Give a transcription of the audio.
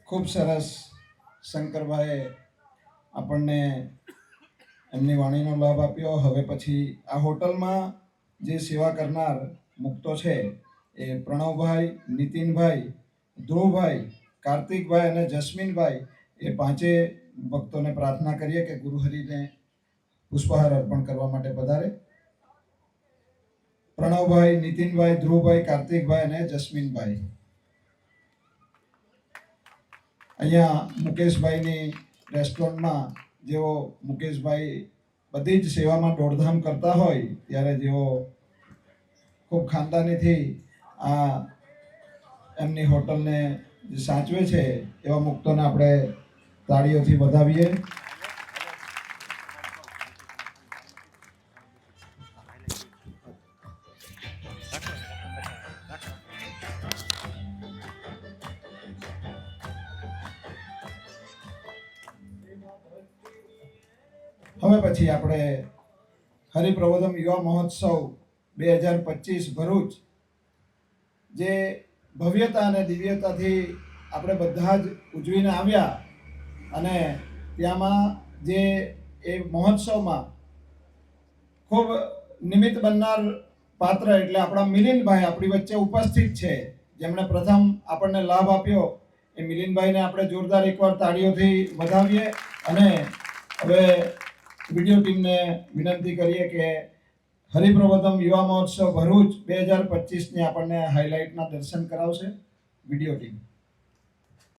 ખૂબ સરસ શંકરભાઈએ આપણને એમની વાણીનો લાભ આપ્યો. હવે પછી આ હોટલમાં જે સેવા કરનાર મુક્તો છે એ પ્રણવભાઈ, નીતિનભાઈ, ધ્રુવભાઈ, કાર્તિકભાઈ અને જસ્મીનભાઈ એ પાંચે ભક્તોને પ્રાર્થના કરીએ કે ગુરુહરિને પુષ્પહાર અર્પણ કરવા માટે પધારે. પ્રણવભાઈ, નીતિનભાઈ, ધ્રુવભાઈ, કાર્તિકભાઈ અને જસ્મીનભાઈ. અહીંયા મુકેશભાઈની રેસ્ટોરન્ટમાં જેઓ મુકેશભાઈ બધી જ સેવામાં દોડધામ કરતા હોય ત્યારે જેઓ ખૂબ ખાનદાનીથી આ એમની હોટલને સાચવે છે એવા મુક્તોને આપણે તાળીઓથી વધાવીએ. હવે પછી આપણે હરિપ્રબોધમ યુવા મહોત્સવ 2025 ભરૂચ જે ભવ્યતા અને દિવ્યતાથી આપણે બધા જ ઉજવીને આવ્યા અને ત્યાંમાં જે એ મહોત્સવમાં ખૂબ નિમિત્ત બનનાર પાત્ર એટલે આપણા મિલિંદભાઈ આપણી વચ્ચે ઉપસ્થિત છે, જેમણે પ્રથમ આપણને લાભ આપ્યો. એ મિલિંદભાઈને આપણે જોરદાર એકવાર તાળીઓથી વધાવીએ અને હવે વિડીયો ટીમને વિનંતી કરીએ કે હરિપ્રબોધમ યુવા મહોત્સવ ભરૂચ 2025ની આપણને હાઇલાઇટના દર્શન કરાવશે વિડીયો ટીમ.